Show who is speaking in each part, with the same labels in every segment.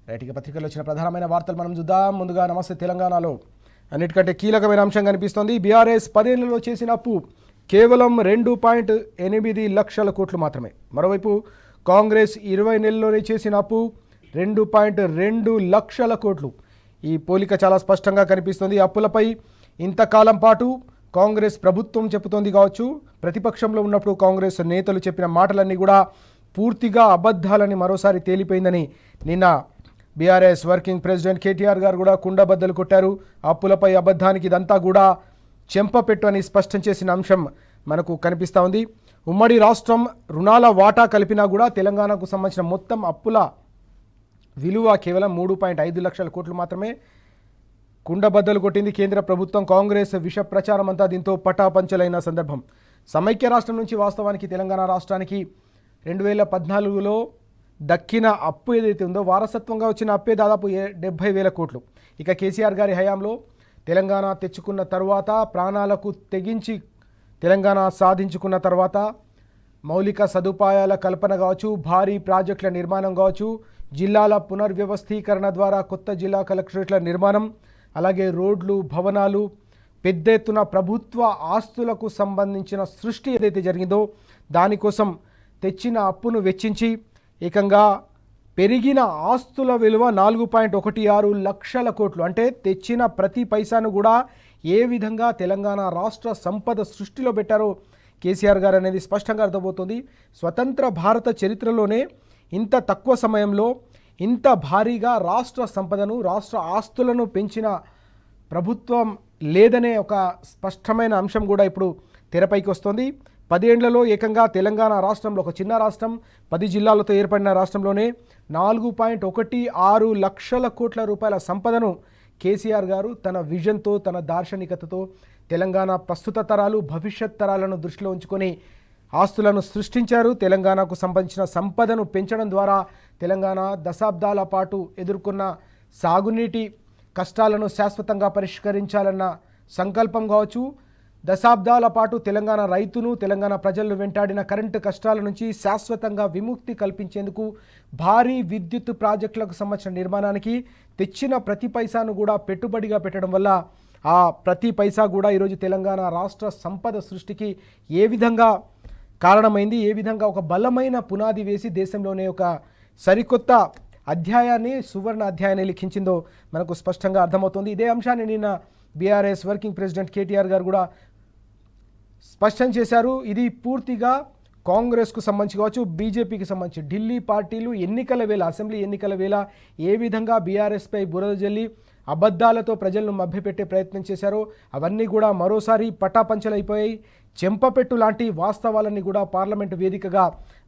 Speaker 1: Right, ఇక పత్రికల్లో వచ్చిన ప్రధానమైన వార్తలు మనం చూద్దాం. ముందుగా నమస్తే తెలంగాణలో అన్నిటికంటే కీలకమైన అంశం కనిపిస్తోంది. బీఆర్ఎస్ 10 ఏళ్లలో చేసిన అప్పు కేవలం 2.8 లక్షల కోట్లు మాత్రమే. మరోవైపు కాంగ్రెస్ 20 నెలల్లోనే చేసిన అప్పు 2.2 లక్షల కోట్లు. ఈ పోలిక చాలా స్పష్టంగా కనిపిస్తుంది. అప్పులపై ఇంతకాలం పాటు కాంగ్రెస్ ప్రభుత్వం చెబుతోంది కావచ్చు, ప్రతిపక్షంలో ఉన్నప్పుడు కాంగ్రెస్ నేతలు చెప్పిన మాటలన్నీ కూడా పూర్తిగా అబద్ధాలని మరోసారి తేలిపోయిందని నిన్న బీఆర్ఎస్ వర్కింగ్ ప్రెసిడెంట్ కేటీఆర్ గారు కూడా కుండబద్దలు కొట్టారు. అప్పులపై అబద్ధానికి ఇదంతా కూడా చెంపపెట్టు అని స్పష్టం చేసిన అంశం మనకు కనిపిస్తూ ఉంది. ఉమ్మడి రాష్ట్రం రుణాల వాటా కలిపినా కూడా తెలంగాణకు సంబంధించిన మొత్తం అప్పుల విలువ కేవలం 3.5 లక్షల కోట్లు మాత్రమే. కుండబద్దలు కొట్టింది కేంద్ర ప్రభుత్వం. కాంగ్రెస్ విష ప్రచారం అంతా దీంతో పటాపంచలైన సందర్భం. సమైక్య రాష్ట్రం నుంచి వాస్తవానికి తెలంగాణ రాష్ట్రానికి 2014లో దక్కిన అప్పు ఏదైతే ఉందో, వారసత్వంగా వచ్చిన అప్పే దాదాపు 70,000 కోట్లు. ఇక కేసీఆర్ గారి హయాంలో తెలంగాణ తెచ్చుకున్న తర్వాత, ప్రాణాలకు తెగించి తెలంగాణ సాధించుకున్న తర్వాత మౌలిక సదుపాయాల కల్పన కావచ్చు, భారీ ప్రాజెక్టుల నిర్మాణం కావచ్చు, జిల్లాల పునర్వ్యవస్థీకరణ ద్వారా కొత్త జిల్లా కలెక్టరేట్ల నిర్మాణం, అలాగే రోడ్లు, భవనాలు, పెద్ద ఎత్తున ప్రభుత్వ ఆస్తులకు సంబంధించిన సృష్టి ఏదైతే జరిగిందో దానికోసం తెచ్చిన అప్పును వెచ్చించి ఏకంగా పెరిగిన ఆస్తుల విలువ 4.16 లక్షల కోట్లు. అంటే తెచ్చిన ప్రతి పైసాను కూడా ఏ విధంగా తెలంగాణ రాష్ట్ర సంపద సృష్టిలో పెట్టారో కేసీఆర్ గారు అనేది స్పష్టంగా అర్థమవుతుంది. స్వతంత్ర భారత చరిత్రలోనే ఇంత తక్కువ సమయంలో ఇంత భారీగా రాష్ట్ర సంపదను, రాష్ట్ర ఆస్తులను పెంచిన ప్రభుత్వం లేదనే ఒక స్పష్టమైన అంశం కూడా ఇప్పుడు తెరపైకి వస్తుంది. 10 ఏళ్లలో ఏకంగా తెలంగాణ రాష్ట్రంలో, ఒక చిన్న రాష్ట్రం 10 జిల్లాలతో ఏర్పడిన రాష్ట్రంలోనే 4.16 లక్షల కోట్ల రూపాయల సంపదను కేసీఆర్ గారు తన విజన్తో, తన దార్శనికతతో తెలంగాణ ప్రస్తుత తరాలు, భవిష్యత్ తరాలను దృష్టిలో ఉంచుకొని ఆస్తులను సృష్టించారు. తెలంగాణకు సంబంధించిన సంపదను పెంచడం ద్వారా తెలంగాణ దశాబ్దాల పాటు ఎదుర్కొన్న సాగునీటి కష్టాలను శాశ్వతంగా పరిష్కరించాలన్న సంకల్పం కావచ్చు, దశాబ్దాల పాటు తెలంగాణ రైతును, తెలంగాణ ప్రజలను వెంటాడిన కరెంటు కష్టాల నుంచి శాశ్వతంగా విముక్తి కల్పించేందుకు భారీ విద్యుత్ ప్రాజెక్టులకు సంబంధించిన నిర్మాణానికి తెచ్చిన ప్రతి పైసాను కూడా పెట్టుబడిగా పెట్టడం వల్ల ఆ ప్రతి పైసా కూడా ఈరోజు తెలంగాణ రాష్ట్ర సంపద సృష్టికి ఏ విధంగా కారణమైంది, ఏ విధంగా ఒక బలమైన పునాది వేసి దేశంలోనే ఒక సరికొత్త అధ్యాయాన్ని, సువర్ణ అధ్యాయాన్ని లిఖించిందో మనకు స్పష్టంగా అర్థమవుతుంది. ఇదే అంశాన్ని నిన్న బీఆర్ఎస్ వర్కింగ్ ప్రెసిడెంట్ కేటీఆర్ గారు కూడా స్పష్టం చేశారు. ఇది పూర్తిగా కాంగ్రెస్కు సంబంధించి కావచ్చు, బీజేపీకి సంబంధించి ఢిల్లీ పార్టీలు ఎన్నికల వేళ, అసెంబ్లీ ఎన్నికల వేళ ఏ విధంగా బీఆర్ఎస్పై బురద జల్లి అబద్ధాలతో ప్రజలను మభ్యపెట్టే ప్రయత్నం చేశారో అవన్నీ కూడా మరోసారి పటాపంచలైపోయాయి. చెంపపెట్టు లాంటి వాస్తవాలన్నీ కూడా పార్లమెంటు వేదికగా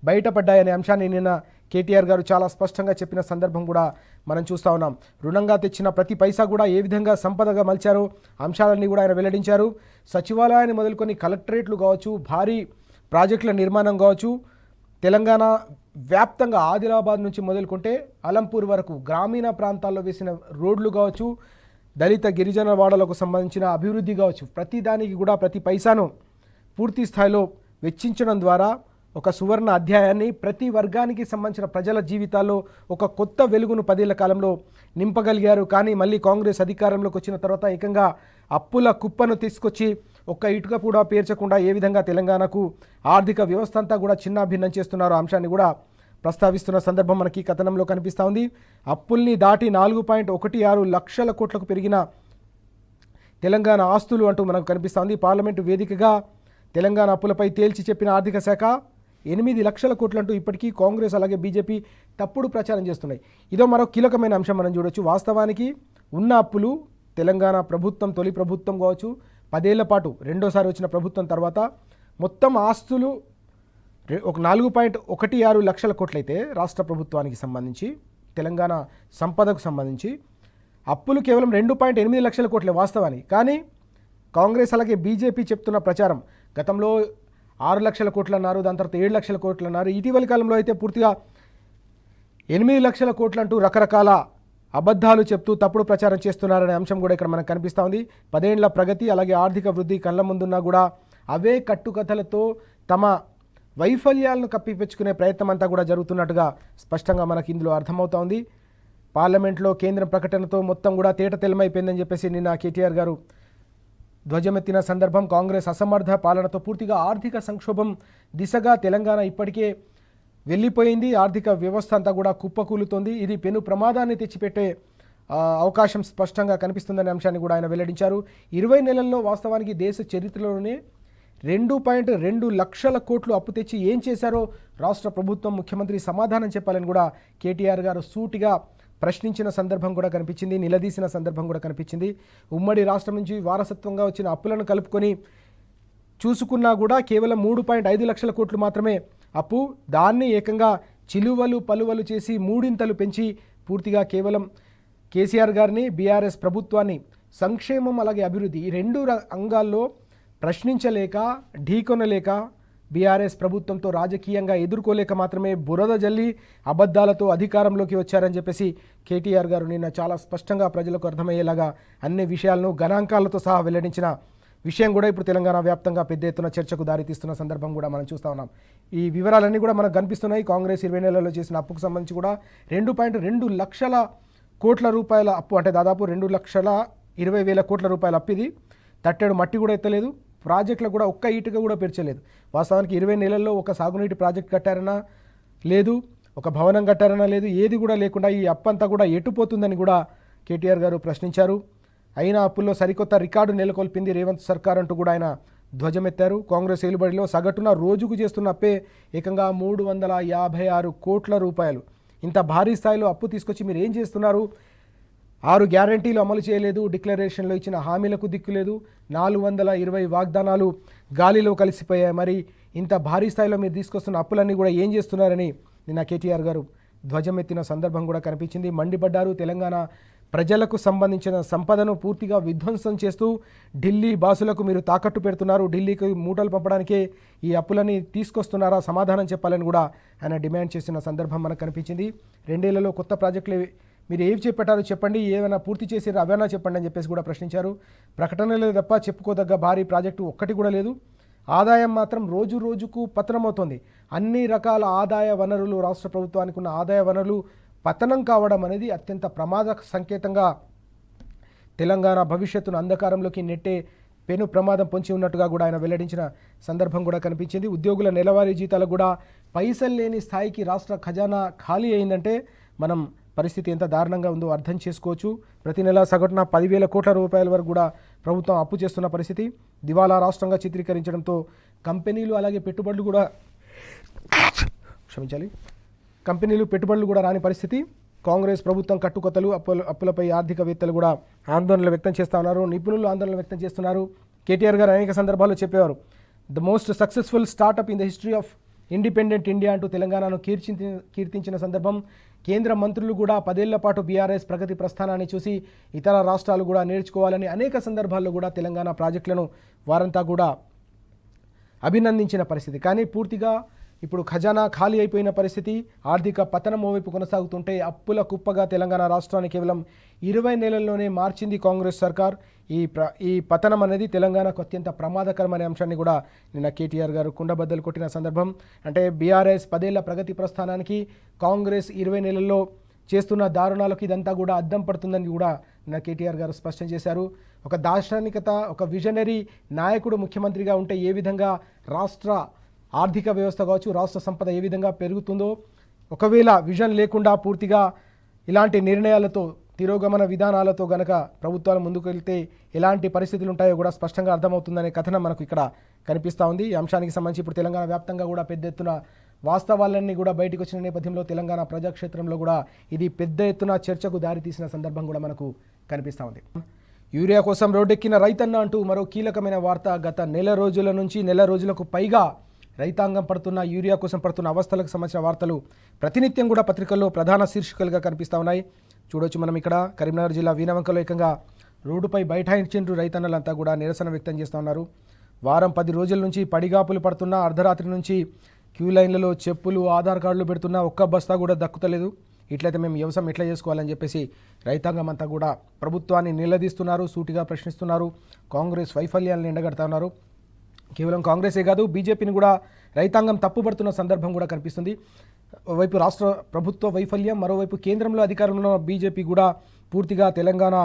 Speaker 1: బయటపడ్డాయనే అంశాన్ని నిన్న కేటీఆర్ గారు చాలా స్పష్టంగా చెప్పిన సందర్భం కూడా మనం చూస్తూ ఉన్నాం. రుణంగా తెచ్చిన ప్రతి పైసా కూడా ఏ విధంగా సంపదగా మలిచారో అంశాలన్నీ కూడా ఆయన వెల్లడించారు. సచివాలయాన్ని మొదలుకొని కలెక్టరేట్లు కావచ్చు, భారీ ప్రాజెక్టుల నిర్మాణం కావచ్చు, తెలంగాణ వ్యాప్తంగా ఆదిలాబాద్ నుంచి మొదలుకుంటే అలంపూర్ వరకు గ్రామీణ ప్రాంతాల్లో వేసిన రోడ్లు కావచ్చు, దళిత గిరిజన వాడలకు సంబంధించిన అభివృద్ధి కావచ్చు, ప్రతి దానికి కూడా ప్రతి పైసాను పూర్తి స్థాయిలో వెచ్చించడం ద్వారా ఒక సువర్ణ అధ్యాయాన్ని, ప్రతి వర్గానికి సంబంధించిన ప్రజల జీవితాల్లో ఒక కొత్త వెలుగును 10 ఏళ్ల కాలంలో నింపగలిగారు. కానీ మళ్ళీ కాంగ్రెస్ అధికారంలోకి వచ్చిన తర్వాత ఏకంగా అప్పుల కుప్పను తీసుకొచ్చి ఒక్క ఇటుక కూడా పేర్చకుండా ఏ విధంగా తెలంగాణకు ఆర్థిక వ్యవస్థ అంతా కూడా చిన్నాభిన్నం చేస్తున్నారో అంశాన్ని కూడా ప్రస్తావిస్తున్న సందర్భం మనకి కథనంలో కనిపిస్తూ ఉంది. అప్పుల్ని దాటి 4.16 లక్షల కోట్లకు పెరిగిన తెలంగాణ ఆస్తులు అంటూ మనకు కనిపిస్తూ ఉంది. పార్లమెంటు వేదికగా తెలంగాణ అప్పులపై తేల్చి చెప్పిన ఆర్థిక శాఖ 8 లక్షల కోట్లంటూ ఇప్పటికీ కాంగ్రెస్ అలాగే బీజేపీ తప్పుడు ప్రచారం చేస్తున్నాయి. ఇదో మరో కీలకమైన అంశం మనం చూడొచ్చు. వాస్తవానికి ఉన్న అప్పులు తెలంగాణ ప్రభుత్వం, తొలి ప్రభుత్వం కావచ్చు, 10 ఏళ్ల పాటు రెండోసారి వచ్చిన ప్రభుత్వం తర్వాత మొత్తం ఆస్తులు ఒక 4.16 లక్షల కోట్లయితే రాష్ట్ర ప్రభుత్వానికి సంబంధించి, తెలంగాణ సంపదకు సంబంధించి అప్పులు కేవలం 2.8 లక్షల కోట్లే వాస్తవానికి. కానీ కాంగ్రెస్ అలాగే బీజేపీ చెప్తున్న ప్రచారం గతంలో 6 లక్షల కోట్లు అన్నారు, దాని తర్వాత 7 లక్షల కోట్లు అన్నారు. ఇటీవలి కాలంలో అయితే పూర్తిగా 8 లక్షల కోట్లు అంటూ రకరకాల అబద్ధాలు చెప్తూ తప్పుడు ప్రచారం చేస్తున్నారనే అంశం కూడా ఇక్కడ మనకు కనిపిస్తూ ఉంది. 10 ఏళ్ల ప్రగతి అలాగే ఆర్థిక వృద్ధి కళ్ళ ముందున్నా కూడా అవే కట్టుకథలతో తమ వైఫల్యాలను కప్పిపెచ్చుకునే ప్రయత్నం అంతా కూడా జరుగుతున్నట్టుగా స్పష్టంగా మనకి ఇందులో అర్థమవుతోంది. పార్లమెంట్లో కేంద్రం ప్రకటనతో మొత్తం కూడా తేటతెల్లమైపోయిందని చెప్పేసి నిన్న కేటీఆర్ గారు ధ్వజమెత్తిన సందర్భం. కాంగ్రెస్ అసమర్థ పాలనతో పూర్తిగా ఆర్థిక సంక్షోభం దిశగా తెలంగాణ ఇప్పటికే వెళ్ళిపోయింది. ఆర్థిక వ్యవస్థ అంతా కూడా కుప్పకూలుతోంది. ఇది పెను ప్రమాదాన్ని తెచ్చిపెట్టే అవకాశం స్పష్టంగా కనిపిస్తుందనే అంశాన్ని కూడా ఆయన వెల్లడించారు. 20 నెలల్లో వాస్తవానికి దేశ చరిత్రలోనే 2.2 లక్షల కోట్లు అప్పు తెచ్చి ఏం చేశారో రాష్ట్ర ప్రభుత్వం, ముఖ్యమంత్రి సమాధానం చెప్పాలని కూడా కేటీఆర్ గారు సూటిగా ప్రశ్నించిన సందర్భం కూడా కనిపించింది, నిలదీసిన సందర్భం కూడా కనిపించింది. ఉమ్మడి రాష్ట్రం నుంచి వారసత్వంగా వచ్చిన అప్పులను కలుపుకొని చూసుకున్నా కూడా కేవలం 3.5 లక్షల కోట్లు మాత్రమే అప్పు. దాన్ని ఏకంగా చిలువలు పలువలు చేసి మూడింతలు పెంచి పూర్తిగా కేవలం కేసీఆర్ గారిని, బీఆర్ఎస్ ప్రభుత్వాన్ని, సంక్షేమం అలాగే అభివృద్ధి ఈ రెండు అంగాల్లో ప్రశ్నించలేక, ఢీకొనలేక, బీఆర్ఎస్ ప్రభుత్వంతో రాజకీయంగా ఎదుర్కోలేక మాత్రమే బురద జల్లి అబద్ధాలతో అధికారంలోకి వచ్చారని చెప్పేసి కేటీఆర్ గారు నిన్న చాలా స్పష్టంగా ప్రజలకు అర్థమయ్యేలాగా అన్ని విషయాలను గణాంకాలతో సహా వెల్లడించిన విషయం కూడా ఇప్పుడు తెలంగాణ వ్యాప్తంగా పెద్ద ఎత్తున చర్చకు దారితీస్తున్న సందర్భం కూడా మనం చూస్తూ ఉన్నాం. ఈ వివరాలన్నీ కూడా మనకు కనిపిస్తున్నాయి. కాంగ్రెస్ 20 నెలల్లో చేసిన అప్పుకు సంబంధించి కూడా 2.2 లక్షల కోట్ల రూపాయల అప్పు, అంటే దాదాపు 2,20,000 కోట్ల రూపాయల అప్పు. ఇది తట్టెడు మట్టి కూడా ఎత్తలేదు, ప్రాజెక్టులు కూడా ఒక్క ఈటుక కూడా పెంచలేదు. వాస్తవానికి 20 నెలల్లో ఒక సాగునీటి ప్రాజెక్ట్ కట్టారన్నా లేదు, ఒక భవనం కట్టారన్నా లేదు, ఏది కూడా లేకుండా ఈ అప్పంతా కూడా ఎటుపోతుందని కూడా కేటీఆర్ గారు ప్రశ్నించారు. అయినా అప్పుల్లో సరికొత్త రికార్డు నెలకొల్పింది రేవంత్ సర్కార్ అంటూ కూడా ఆయన ధ్వజమెత్తారు. కాంగ్రెస్ ఏలుబడిలో సగటున రోజుకు చేస్తున్న అప్పే ఏకంగా 356 కోట్ల రూపాయలు. ఇంత భారీ స్థాయిలో అప్పు తీసుకొచ్చి మీరు ఏం చేస్తున్నారు? 6 గ్యారంటీలు అమలు చేయలేదు, డిక్లరేషన్లో ఇచ్చిన హామీలకు దిక్కులేదు, 420 వాగ్దానాలు గాలిలో కలిసిపోయాయి. మరి ఇంత భారీ స్థాయిలో మీరు తీసుకొస్తున్న అప్పులన్నీ కూడా ఏం చేస్తున్నారని నిన్న కేటీఆర్ గారు ధ్వజమెత్తిన సందర్భం కూడా కనిపించింది. మండిపడ్డారు. తెలంగాణ ప్రజలకు సంబంధించిన సంపదను పూర్తిగా విధ్వంసం చేస్తూ ఢిల్లీ బాసులకు మీరు తాకట్టు పెడుతున్నారు, ఢిల్లీకి మూటలు పంపడానికే ఈ అప్పులని తీసుకొస్తున్నారా, సమాధానం చెప్పాలని కూడా ఆయన డిమాండ్ చేసిన సందర్భం మనకు కనిపించింది. 2 ఏళ్లలో కొత్త ప్రాజెక్టులు మీరు ఏవి చేపట్టారో చెప్పండి, ఏమైనా పూర్తి చేసారో అవైనా చెప్పండి అని చెప్పేసి కూడా ప్రశ్నించారు. ప్రకటనలే తప్ప చెప్పుకోదగ్గ భారీ ప్రాజెక్టు ఒక్కటి కూడా లేదు. ఆదాయం మాత్రం రోజు రోజుకు పతనమవుతోంది. అన్ని రకాల ఆదాయ వనరులు, రాష్ట్ర ప్రభుత్వానికి ఉన్న ఆదాయ వనరులు పతనం కావడం అనేది అత్యంత ప్రమాద సంకేతంగా తెలంగాణ భవిష్యత్తును అంధకారంలోకి నెట్టే పెను ప్రమాదం పొంచి ఉన్నట్టుగా కూడా ఆయన వెల్లడించిన సందర్భం కూడా కనిపించింది. ఉద్యోగుల నెలవారీ జీతాలు కూడా పైసలు లేని స్థాయికి రాష్ట్ర ఖజానా ఖాళీ అయిందంటే మనం పరిస్థితి ఎంత దారుణంగా ఉందో అర్థం చేసుకోవచ్చు. ప్రతి నెల సగటున 10,000 కోట్ల రూపాయల వరకు కూడా ప్రభుత్వం అప్పు చేస్తున్న పరిస్థితి. దివాలా రాష్ట్రంగా చిత్రీకరించడంతో కంపెనీలు అలాగే పెట్టుబడులు కూడా పెట్టుబడులు కూడా రాని పరిస్థితి. కాంగ్రెస్ ప్రభుత్వం కట్టుకొత్తలు, అప్పులపై ఆర్థికవేత్తలు కూడా ఆందోళనలు వ్యక్తం చేస్తూ ఉన్నారు, నిపుణులు ఆందోళనలు వ్యక్తం చేస్తున్నారు. కేటీఆర్ గారు అనేక సందర్భాల్లో చెప్పేవారు, the most successful startup in the history of independent India అంటూ తెలంగాణను కీర్తించిన సందర్భం. కేంద్ర మంత్రులు కూడా 10 ఏళ్ల పాటు బీఆర్ఎస్ ప్రగతి ప్రస్థానాన్ని చూసి ఇతర రాష్ట్రాలు కూడా నేర్చుకోవాలని అనేక సందర్భాల్లో కూడా తెలంగాణ ప్రాజెక్టులను వారంతా కూడా అభినందించిన పరిస్థితి. కానీ పూర్తిగా ఇప్పుడు ఖజానా ఖాళీ అయిపోయిన పరిస్థితి. ఆర్థిక పతనం వైపు కొనసాగుతుంటే అప్పుల కుప్పగా తెలంగాణ రాష్ట్రాన్ని కేవలం 20 నెలల్లోనే మార్చింది కాంగ్రెస్ సర్కార్. ఈ పతనం అనేది తెలంగాణకు అత్యంత ప్రమాదకరమనే అంశాన్ని కూడా నిన్న కేటీఆర్ గారు కుండబద్దలు కొట్టిన సందర్భం. అంటే బీఆర్ఎస్ 10 ఏళ్ల ప్రగతి ప్రస్థానానికి కాంగ్రెస్ 20 నెలల్లో చేస్తున్న దారుణాలకు ఇదంతా కూడా అద్దం పడుతుందని కూడా నిన్న కేటీఆర్ గారు స్పష్టం చేశారు. ఒక దార్శనికత, ఒక విజనరీ నాయకుడు ముఖ్యమంత్రిగా ఉంటే ఏ విధంగా రాష్ట్ర ఆర్థిక వ్యవస్థ కావచ్చు, రాష్ట్ర సంపద ఏ విధంగా పెరుగుతుందో, ఒకవేళ విజన్ లేకుండా పూర్తిగా ఇలాంటి నిర్ణయాలతో, తిరోగమన విధానాలతో గనక ప్రభుత్వాలు ముందుకు వెళ్తే ఎలాంటి పరిస్థితులు ఉంటాయో కూడా స్పష్టంగా అర్థమవుతుందనే కథనం మనకు ఇక్కడ కనిపిస్తూ ఉంది. ఈ అంశానికి సంబంధించి ఇప్పుడు తెలంగాణ వ్యాప్తంగా కూడా పెద్ద ఎత్తున వాస్తవాలన్నీ కూడా బయటకు వచ్చిన నేపథ్యంలో తెలంగాణ ప్రజాక్షేత్రంలో కూడా ఇది పెద్ద ఎత్తున చర్చకు దారితీసిన సందర్భం కూడా మనకు కనిపిస్తూ ఉంది. యూరియా కోసం రోడ్డెక్కిన రైతన్న అంటూ మరో కీలకమైన వార్త. గత నెల రోజులకు పైగా రైతాంగం పడుతున్న, యూరియా కోసం పడుతున్న అవస్థలకు సంబంధించిన వార్తలు ప్రతినిత్యం కూడా పత్రికల్లో ప్రధాన శీర్షికలుగా కనిపిస్తూ ఉన్నాయి. చూడొచ్చు మనం ఇక్కడ కరీంనగర్ జిల్లా వీణవంకలో ఏకంగా రోడ్డుపై బైఠాయించిన రైతన్నలంతా కూడా నిరసన వ్యక్తం చేస్తూ ఉన్నారు. వారం 10 రోజుల నుంచి పడిగాపులు పడుతున్నా, అర్ధరాత్రి నుంచి క్యూ లైన్లలో చెప్పులు, ఆధార్ కార్డులు పెడుతున్నా ఒక్క బస్తా కూడా దక్కుతలేదు. ఇట్లయితే మేము వ్యవసాయం ఎట్లా చేసుకోవాలని చెప్పేసి రైతాంగం అంతా కూడా ప్రభుత్వాన్ని నిలదీస్తున్నారు, సూటిగా ప్రశ్నిస్తున్నారు, కాంగ్రెస్ వైఫల్యాలను ఎండగడతా ఉన్నారు. కేవలం కాంగ్రెసే కాదు బీజేపీని కూడా రైతాంగం తప్పుపడుతున్న సందర్భం కూడా కనిపిస్తుంది. వైపు రాష్ట్ర ప్రభుత్వ వైఫల్యం, మరోవైపు కేంద్రంలో అధికారంలో ఉన్న బీజేపీ కూడా పూర్తిగా తెలంగాణ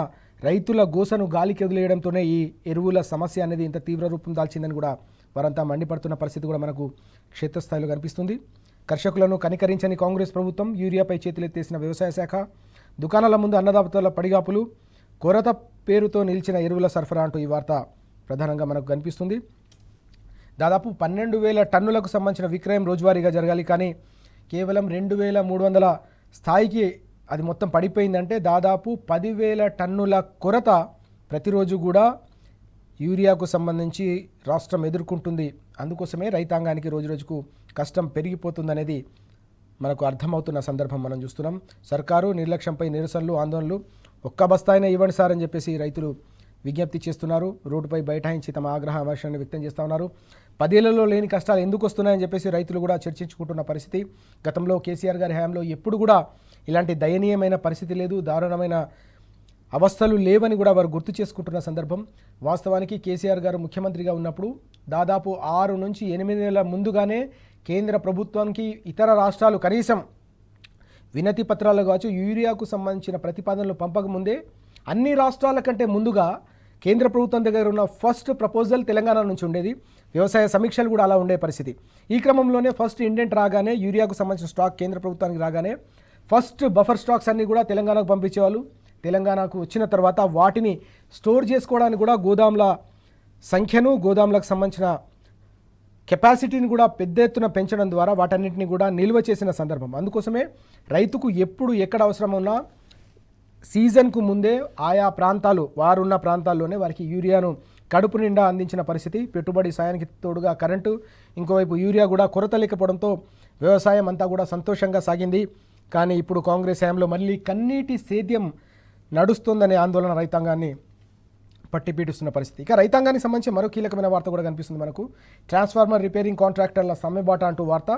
Speaker 1: రైతుల గోసను గాలికి వదిలేయడంతోనే ఈ ఎరువుల సమస్య అనేది ఇంత తీవ్ర రూపం దాల్చిందని కూడా వారంతా మండిపడుతున్న పరిస్థితి కూడా మనకు క్షేత్రస్థాయిలో కనిపిస్తుంది. కర్షకులను కనికరించని కాంగ్రెస్ ప్రభుత్వం, యూరియాపై చేతులెత్తేసిన వ్యవసాయ శాఖ, దుకాణాల ముందు అన్నదాతల పడిగాపులు, కొరత పేరుతో నిలిచిన ఎరువుల సరఫరా అంటూ ఈ వార్త ప్రధానంగా మనకు కనిపిస్తుంది. దాదాపు 12,000 టన్నులకు సంబంధించిన విక్రయం రోజువారీగా జరగాలి, కానీ కేవలం 2,300 స్థాయికి అది మొత్తం పడిపోయిందంటే దాదాపు 10,000 టన్నుల కొరత ప్రతిరోజు కూడా యూరియాకు సంబంధించి రాష్ట్రం ఎదుర్కొంటుంది. అందుకోసమే రైతాంగానికి రోజురోజుకు కష్టం పెరిగిపోతుందనేది మనకు అర్థమవుతున్న సందర్భం మనం చూస్తున్నాం. సర్కారు నిర్లక్ష్యంపై నిరసనలు, ఆందోళనలు. ఒక్క బస్తాయినా ఇవ్వండి సార్ అని చెప్పేసి రైతులు విజ్ఞప్తి చేస్తున్నారు. రోడ్డుపై బైఠాయించి తమ ఆగ్రహ ఆవేశాన్ని వ్యక్తం చేస్తూ ఉన్నారు. 10 ఏళ్లలో లేని కష్టాలు ఎందుకు వస్తున్నాయని చెప్పేసి రైతులు కూడా చర్చించుకుంటున్న పరిస్థితి. గతంలో కేసీఆర్ గారి హయాంలో ఎప్పుడు కూడా ఇలాంటి దయనీయమైన పరిస్థితి లేదు, దారుణమైన అవస్థలు లేవని కూడా వారు గుర్తు చేసుకుంటున్న సందర్భం. వాస్తవానికి కేసీఆర్ గారు ముఖ్యమంత్రిగా ఉన్నప్పుడు దాదాపు 6 నుంచి 8 నెలల ముందుగానే కేంద్ర ప్రభుత్వానికి ఇతర రాష్ట్రాలు కనీసం వినతి పత్రాలు కావచ్చు, యూరియాకు సంబంధించిన ప్రతిపాదనలు పంపకముందే అన్ని రాష్ట్రాల కంటే ముందుగా కేంద్ర ప్రభుత్వం దగ్గర ఉన్న ఫస్ట్ ప్రపోజల్ తెలంగాణ నుంచి ఉండేది. వ్యవసాయ సమీక్షలు కూడా అలా ఉండే పరిస్థితి. ఈ క్రమంలోనే ఫస్ట్ ఇండెంట్ రాగానే, యూరియాకు సంబంధించిన స్టాక్ కేంద్ర ప్రభుత్వానికి రాగానే ఫస్ట్ బఫర్ స్టాక్స్ అన్నీ కూడా తెలంగాణకు పంపించేవాళ్ళు. తెలంగాణకు వచ్చిన తర్వాత వాటిని స్టోర్ చేసుకోవడానికి కూడా గోదాముల సంఖ్యను, గోదాములకు సంబంధించిన కెపాసిటీని కూడా పెద్ద ఎత్తున పెంచడం ద్వారా వాటన్నింటినీ కూడా నిల్వ చేసిన సందర్భం. అందుకోసమే రైతుకు ఎప్పుడు ఎక్కడ అవసరం ఉన్నా సీజన్కు ముందే ఆయా ప్రాంతాలు, వారున్న ప్రాంతాల్లోనే వారికి యూరియాను కడుపు నిండా అందించిన పరిస్థితి. పెట్టుబడి సాయానికి తోడుగా కరెంటు, ఇంకోవైపు యూరియా కూడా కొరత లేకపోవడంతో వ్యవసాయం అంతా కూడా సంతోషంగా సాగింది. కానీ ఇప్పుడు కాంగ్రెస్ హయాంలో మళ్ళీ కన్నీటి సేద్యం నడుస్తుందనే ఆందోళన రైతాంగాన్ని పట్టిపీడిస్తున్న పరిస్థితి. ఇక రైతాంగానికి సంబంధించి మరో కీలకమైన వార్త కూడా కనిపిస్తుంది మనకు. ట్రాన్స్ఫార్మర్ రిపేరింగ్ కాంట్రాక్టర్ల సమ్మెబాట అంటూ వార్త.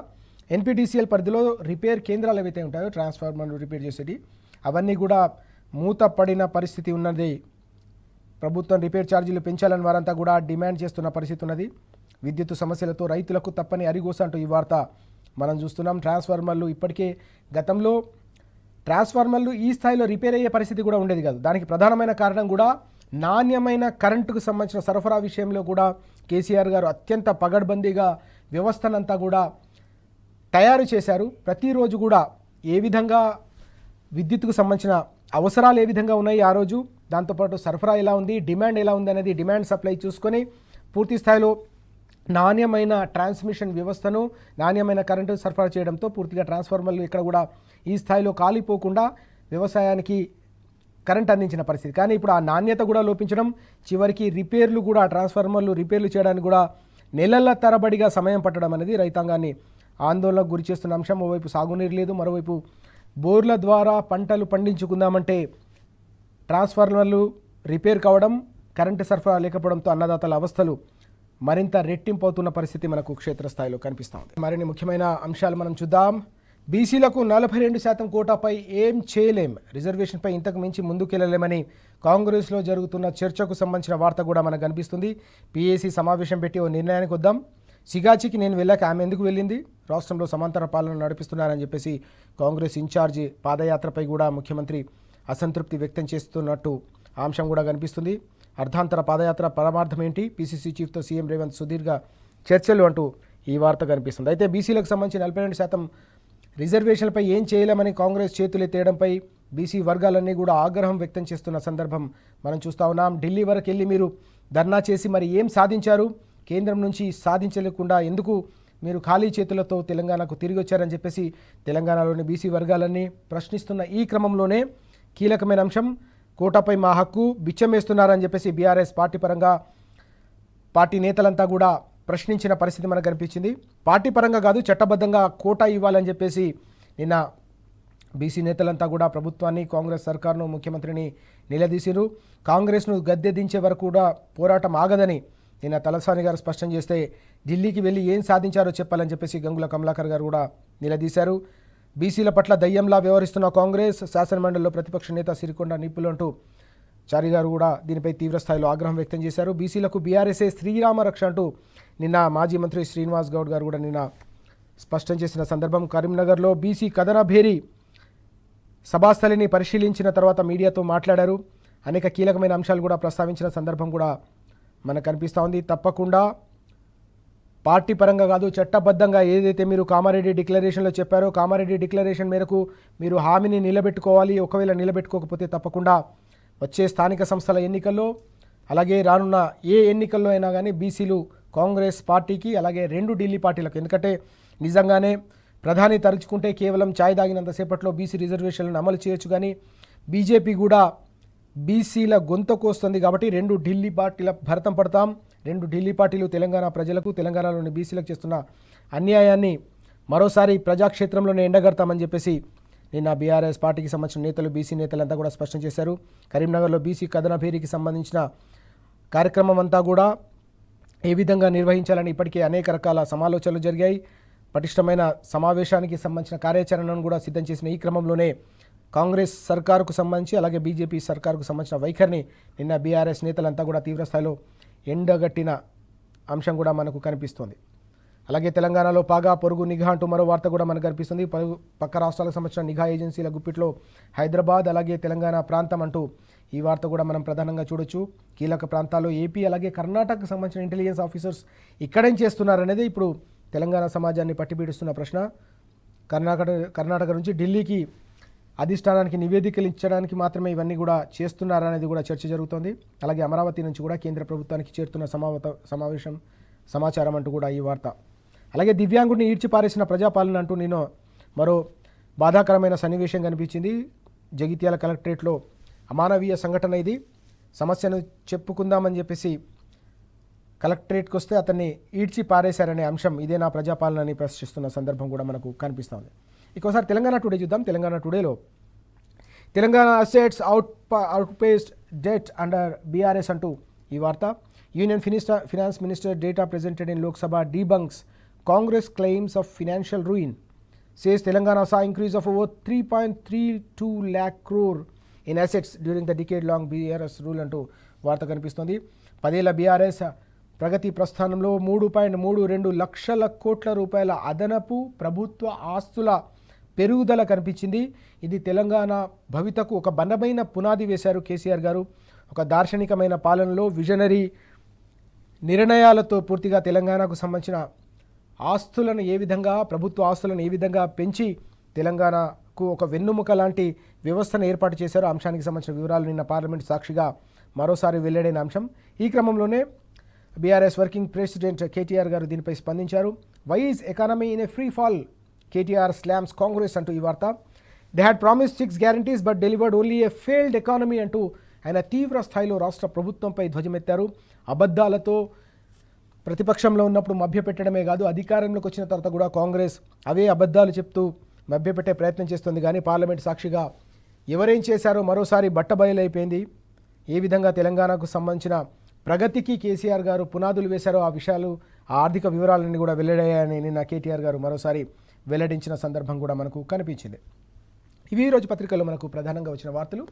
Speaker 1: ఎన్పీటీసీఎల్ పరిధిలో రిపేర్ కేంద్రాలు ఏవైతే ఉంటాయో ట్రాన్స్ఫార్మర్లు రిపేర్ చేసేది, అవన్నీ కూడా మూతపడిన పరిస్థితి ఉన్నది. ప్రభుత్వం రిపేర్ ఛార్జీలు పెంచాలని వారంతా కూడా డిమాండ్ చేస్తున్న పరిస్థితి ఉన్నది. విద్యుత్ సమస్యలతో రైతులకు తప్పని అరిగోస అంటూ ఈ వార్త మనం చూస్తున్నాం. ట్రాన్స్ఫార్మర్లు ఇప్పటికే గతంలో ట్రాన్స్ఫార్మర్లు ఈ స్థాయిలో రిపేర్ అయ్యే పరిస్థితి కూడా ఉండేది కాదు. దానికి ప్రధానమైన కారణం కూడా నాణ్యమైన కరెంటుకు సంబంధించిన సరఫరా విషయంలో కూడా కేసీఆర్ గారు అత్యంత పగడ్బందీగా వ్యవస్థనంతా కూడా తయారు చేశారు. ప్రతిరోజు కూడా ఏ విధంగా విద్యుత్తుకు సంబంధించిన అవసరాలు ఏ విధంగా ఉన్నాయి ఆ రోజు, దాంతోపాటు సరఫరా ఎలా ఉంది, డిమాండ్ ఎలా ఉంది అనేది డిమాండ్ సప్లై చూసుకొని పూర్తి స్థాయిలో నాణ్యమైన ట్రాన్స్మిషన్ వ్యవస్థను, నాణ్యమైన కరెంటు సరఫరా చేయడంతో పూర్తిగా ట్రాన్స్ఫార్మర్లు ఇక్కడ కూడా ఈ స్థాయిలో కాలిపోకుండా వ్యవసాయానికి కరెంట్ అందించిన పరిస్థితి. కానీ ఇప్పుడు ఆ నాణ్యత కూడా లోపించడం, చివరికి రిపేర్లు కూడా, ట్రాన్స్ఫార్మర్లు రిపేర్లు చేయడానికి కూడా నెలల తరబడిగా సమయం పట్టడం అనేది రైతాంగాన్ని ఆందోళనకు గురి చేస్తున్న అంశం. ఓవైపు సాగునీరు లేదు, మరోవైపు బోర్ల ద్వారా పంటలు పండించుకుందామంటే ట్రాన్స్ఫార్మర్లు రిపేర్ కావడం, కరెంటు సరఫరా లేకపోవడంతో అన్నదాతల అవస్థలు మరింత రెట్టింపవుతున్న పరిస్థితి మనకు క్షేత్రస్థాయిలో కనిపిస్తూ ఉంది. మరిన్ని ముఖ్యమైన అంశాలు మనం చూద్దాం. బీసీలకు 42% కోటాపై ఏం చేయలేం, రిజర్వేషన్పై ఇంతకు మించి ముందుకెళ్లలేమని కాంగ్రెస్లో జరుగుతున్న చర్చకు సంబంధించిన వార్త కూడా మనకు కనిపిస్తుంది. పీఏసీ సమావేశం పెట్టి ఓ నిర్ణయానికి వద్దాం. సిగాచికి నేను వెళ్ళాక ఆమె ఎందుకు వెళ్ళింది, రాష్ట్రంలో సమాంతర పాలన నడిపిస్తున్నారని చెప్పేసి కాంగ్రెస్ ఇన్ఛార్జి పాదయాత్రపై కూడా ముఖ్యమంత్రి అసంతృప్తి వ్యక్తం చేస్తున్నట్టు అంశం కూడా కనిపిస్తుంది. అర్ధాంతర పాదయాత్ర పరమార్థం ఏంటి, పీసీసీ చీఫ్తో సీఎం రేవంత్ సుదీర్ఘ చర్చలు అంటూ ఈ వార్త కనిపిస్తుంది. అయితే బీసీలకు సంబంధించి 42% రిజర్వేషన్లపై ఏం చేయలేమని కాంగ్రెస్ చేతులెత్తేయడంపై బీసీ వర్గాలన్నీ కూడా ఆగ్రహం వ్యక్తం చేస్తున్న సందర్భం మనం చూస్తూ ఉన్నాం. ఢిల్లీ వరకు వెళ్ళి మీరు ధర్నా చేసి మరి ఏం సాధించారు, కేంద్రం నుంచి సాధించలేకుండా ఎందుకు మీరు ఖాళీ చేతులతో తెలంగాణకు తిరిగి వచ్చారని చెప్పేసి తెలంగాణలోని బీసీ వర్గాలన్నీ ప్రశ్నిస్తున్న ఈ క్రమంలోనే కీలకమైన అంశం కోటాపై మా హక్కు బిచ్చమేస్తున్నారని చెప్పేసి బీఆర్ఎస్ పార్టీ పరంగా పార్టీ నేతలంతా కూడా ప్రశ్నించిన పరిస్థితి మనకు కనిపించింది. పార్టీ పరంగా కాదు, చట్టబద్ధంగా కోటా ఇవ్వాలని చెప్పేసి నిన్న బీసీ నేతలంతా కూడా ప్రభుత్వాన్ని, కాంగ్రెస్ సర్కార్ను, ముఖ్యమంత్రిని నిలదీసిరు. కాంగ్రెస్ను గద్దె దించే వరకు కూడా పోరాటం ఆగదని నిన్న తలసాని గారు స్పష్టం చేస్తే ఢిల్లీకి వెళ్ళి ఏం సాధించారో చెప్పాలని చెప్పేసి గంగుల కమలాకర్ గారు కూడా నిలదీశారు. బీసీల పట్ల దయ్యంలా వ్యవహరిస్తున్న కాంగ్రెస్, శాసనమండలిలో ప్రతిపక్ష నేత సిరికొండ నిప్పులు అంటూ చారి గారు కూడా దీనిపై తీవ్రస్థాయిలో ఆగ్రహం వ్యక్తం చేశారు. బీసీలకు బీఆర్ఎస్ఏ శ్రీరామ రక్ష అంటూ నిన్న మాజీ మంత్రి శ్రీనివాస్ గౌడ్ గారు కూడా నిన్న స్పష్టం చేసిన సందర్భం. కరీంనగర్లో బీసీ కథన భేరీ సభాస్థలిని పరిశీలించిన తర్వాత మీడియాతో మాట్లాడారు. అనేక కీలకమైన అంశాలు కూడా ప్రస్తావించిన సందర్భం కూడా మనకు కనిపిస్తూ ఉంది. తప్పకుండా పార్టీ పరంగా కాదు, చట్టబద్ధంగా ఏదైతే మీరు కామారెడ్డి డిక్లరేషన్లో చెప్పారో కామారెడ్డి డిక్లరేషన్ మేరకు మీరు హామీని నిలబెట్టుకోవాలి. ఒకవేళ నిలబెట్టుకోకపోతే తప్పకుండా వచ్చే స్థానిక సంస్థల ఎన్నికల్లో అలాగే రానున్న ఏ ఎన్నికల్లో అయినా కానీ బీసీలు కాంగ్రెస్ పార్టీకి అలాగే 2 ఢిల్లీ పార్టీలకు, ఎందుకంటే నిజంగానే ప్రధాని తరుచుకుంటే కేవలం ఛాయ్ తాగినంతసేపట్లో బీసీ రిజర్వేషన్లను అమలు చేయొచ్చు, కానీ బీజేపీ కూడా బీసీల గొంతుకు వస్తుంది కాబట్టి 2 ఢిల్లీ పార్టీల భరతం పడతాం. 2 ఢిల్లీ పార్టీలు తెలంగాణ ప్రజలకు, తెలంగాణలోని బీసీలకు చేస్తున్న అన్యాయాన్ని మరోసారి ప్రజాక్షేత్రంలోనే ఎండగడతామని చెప్పేసి నిన్న బీఆర్ఎస్ పార్టీకి సంబంధించిన నేతలు, బీసీ నేతలంతా కూడా స్పష్టం చేశారు. కరీంనగర్లో బీసీ కథన భేరీకి సంబంధించిన కార్యక్రమం అంతా కూడా ఏ విధంగా నిర్వహించాలని ఇప్పటికే అనేక రకాల సమాలోచనలు జరిగాయి. పటిష్టమైన సమావేశానికి సంబంధించిన కార్యాచరణను కూడా సిద్ధం చేసిన ఈ క్రమంలోనే కాంగ్రెస్ సర్కారుకు సంబంధించి అలాగే బీజేపీ సర్కారుకు సంబంధించిన వైఖరిని నిన్న బీఆర్ఎస్ నేతలంతా కూడా తీవ్రస్థాయిలో ఎండగట్టిన అంశం కూడా మనకు కనిపిస్తోంది. అలాగే తెలంగాణలో పాగా పొరుగు నిఘా అంటూ మరో వార్త కూడా మనకు కనిపిస్తుంది. పక్క రాష్ట్రాలకు సంబంధించిన నిఘా ఏజెన్సీల గుప్పిట్లో హైదరాబాద్ అలాగే తెలంగాణ ప్రాంతం అంటూ ఈ వార్త కూడా మనం ప్రధానంగా చూడొచ్చు. కీలక ప్రాంతాల్లో ఏపీ అలాగే కర్ణాటకకు సంబంధించిన ఇంటెలిజెన్స్ ఆఫీసర్స్ ఇక్కడేం చేస్తున్నారనేది ఇప్పుడు తెలంగాణ సమాజాన్ని పట్టిపీడిస్తున్న ప్రశ్న. కర్ణాటక నుంచి ఢిల్లీకి అధిష్టానానికి నివేదికలు ఇచ్చడానికి మాత్రమే ఇవన్నీ కూడా చేస్తున్నారనేది కూడా చర్చ జరుగుతోంది. అలాగే అమరావతి నుంచి కూడా కేంద్ర ప్రభుత్వానికి చేరుతున్న సమాచారం అంటూ కూడా ఈ వార్త. అలాగే దివ్యాంగుడిని ఈడ్చిపారేసిన ప్రజాపాలన అంటూ నేను మరో బాధాకరమైన సన్నివేశం కనిపించింది. జగిత్యాల కలెక్టరేట్లో అమానవీయ సంఘటన ఇది. సమస్యను చెప్పుకుందామని చెప్పేసి కలెక్టరేట్కి వస్తే అతన్ని ఈడ్చి పారేశారనే అంశం ఇదే నా ప్రజాపాలనని ప్రశ్నిస్తున్న సందర్భం కూడా మనకు కనిపిస్తుంది. ఇంకోసారి తెలంగాణ టుడే చూద్దాం. తెలంగాణ టుడేలో Telangana assets outpaced debt under BRS అంటూ ఈ వార్త. Union finance minister data presented in Lok Sabha debunks Congress claims of financial ruin. Says Telangana saw increase of over 3.32 lakh crore in assets during the decade-long BRS rule అంటూ వార్త కనిపిస్తోంది. 10 ఏళ్ల BRS ప్రగతి ప్రస్థానంలో 3.32 లక్షల కోట్ల రూపాయల అదనపు ప్రభుత్వ ఆస్తుల పెరుగుదల కనిపించింది. ఇది తెలంగాణ భవితకు ఒక బలమైన పునాది వేశారు కేసీఆర్ గారు. ఒక దార్శనికమైన పాలనలో విజనరీ నిర్ణయాలతో పూర్తిగా తెలంగాణకు సంబంధించిన ఆస్తులను ఏ విధంగా, ప్రభుత్వ ఆస్తులను ఏ విధంగా పెంచి తెలంగాణకు ఒక వెన్నుముక లాంటి వ్యవస్థను ఏర్పాటు చేశారో అంశానికి సంబంధించిన వివరాలు నిన్న పార్లమెంట్ సాక్షిగా మరోసారి వెల్లడైన అంశం. ఈ క్రమంలోనే బీఆర్ఎస్ వర్కింగ్ ప్రెసిడెంట్ కేటీఆర్ గారు దీనిపై స్పందించారు. Why is economy in a free fall, KTR slams Congress అంటూ ఈ వార్త. They had promised 6 guarantees but delivered only a failed economy అంటూ ఆయన తీవ్ర స్థాయిలో రాష్ట్ర ప్రభుత్వంపై ధ్వజమెత్తారు. అబద్ధాలతో ప్రతిపక్షంలో ఉన్నప్పుడు మభ్యపెట్టడమే కాదు, అధికారంలోకి వచ్చిన తర్వాత కూడా కాంగ్రెస్ అవే అబద్ధాలు చెప్తూ మభ్యపెట్టే ప్రయత్నం చేస్తుంది. కానీ పార్లమెంట్ సాక్షిగా ఎవరేం చేశారో మరోసారి బట్టబయలైపోయింది. ఏ విధంగా తెలంగాణకు సంబంధించిన ప్రగతికి కేసీఆర్ గారు పునాదులు వేశారో ఆ విషయాలు, ఆ ఆర్థిక వివరాలన్నీ కూడా వెల్లడయ్యాయని నిన్న కేటీఆర్ గారు మరోసారి వెల్లడించిన సందర్భం కూడా మనకు కనిపించింది. ఇవి ఈరోజు పత్రికల్లో మనకు ప్రధానంగా వచ్చిన వార్తలు.